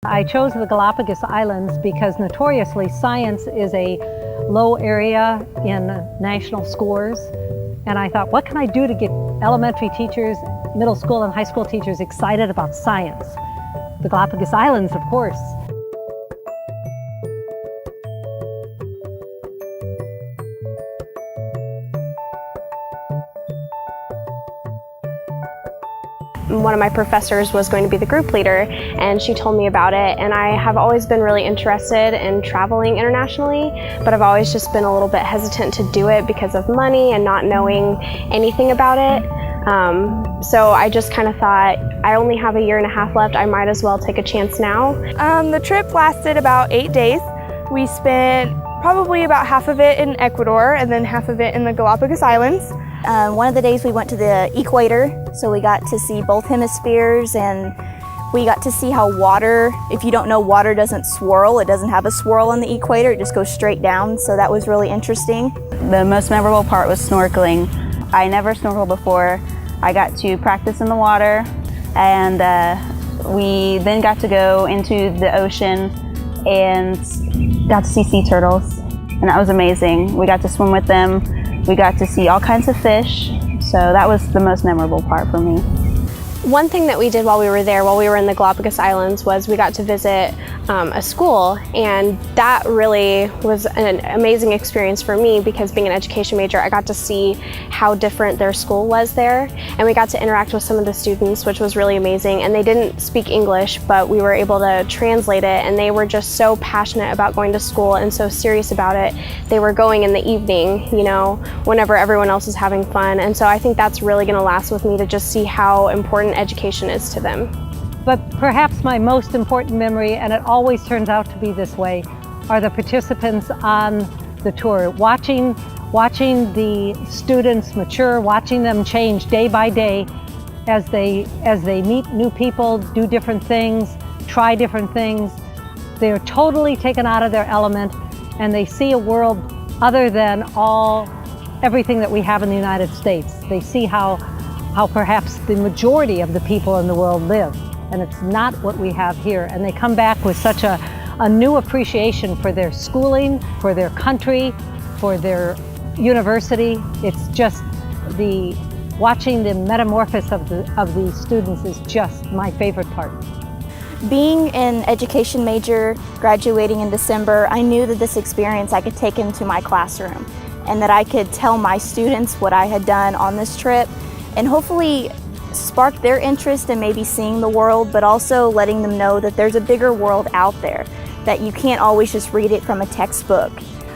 I chose the Galapagos Islands because notoriously science is a low area in national scores. And I thought, what can I do to get elementary teachers, middle school and high school teachers excited about science? The Galapagos Islands, of course. One of my professors was going to be the group leader, and she told me about it, and I have always been really interested in traveling internationally, but I've always just been a little bit hesitant to do it because of money and not knowing anything about it. So I just kind of thought, I only have a year and a half left, I might as well take a chance now. The trip lasted about 8 days. We spent probably about half of it in Ecuador and then half of it in the Galapagos Islands. One of the days we went to the equator, so we got to see both hemispheres, and we got to see how water, if you don't know, water doesn't swirl. It doesn't have a swirl on the equator, it just goes straight down, so that was really interesting. The most memorable part was snorkeling. I never snorkeled before. I got to practice in the water, and we then got to go into the ocean and got to see sea turtles, and that was amazing. We got to swim with them. We got to see all kinds of fish, so that was the most memorable part for me. One thing that we did while we were there, while we were in the Galapagos Islands, was we got to visit a school, and that really was an amazing experience for me because being an education major, I got to see how different their school was there, and we got to interact with some of the students, which was really amazing, and they didn't speak English, but we were able to translate it, and they were just so passionate about going to school and so serious about it. They were going in the evening, you know, whenever everyone else is having fun, and so I think that's really going to last with me, to just see how important education is to them. But perhaps my most important memory, and it always turns out to be this way, are the participants on the tour. Watching the students mature, watching them change day by day as they meet new people, do different things, try different things. They're totally taken out of their element, and they see a world other than everything that we have in the United States. They see how perhaps the majority of the people in the world live, and it's not what we have here. And they come back with such a new appreciation for their schooling, for their country, for their university. It's just watching the metamorphosis of these students is just my favorite part. Being an education major, graduating in December, I knew that this experience I could take into my classroom, and that I could tell my students what I had done on this trip, and hopefully spark their interest in maybe seeing the world, but also letting them know that there's a bigger world out there, that you can't always just read it from a textbook.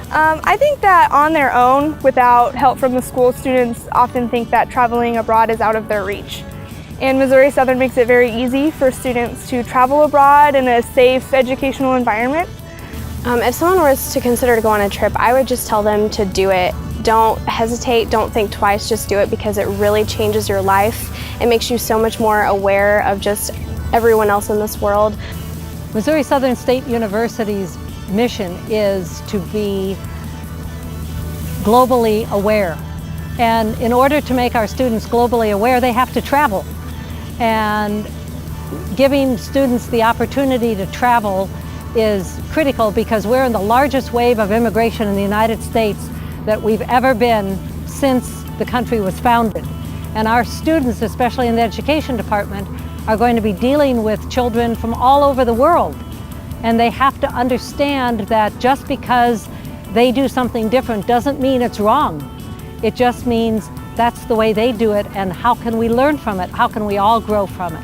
I think that on their own, without help from the school, students often think that traveling abroad is out of their reach. And Missouri Southern makes it very easy for students to travel abroad in a safe educational environment. If someone was to consider to go on a trip, I would just tell them to do it. Don't hesitate, don't think twice, just do it, because it really changes your life. It makes you so much more aware of just everyone else in this world. Missouri Southern State University's mission is to be globally aware. And in order to make our students globally aware, they have to travel. And giving students the opportunity to travel is critical, because we're in the largest wave of immigration in the United States that we've ever been since the country was founded. And our students, especially in the education department, are going to be dealing with children from all over the world. And they have to understand that just because they do something different doesn't mean it's wrong. It just means that's the way they do it, and how can we learn from it? How can we all grow from it?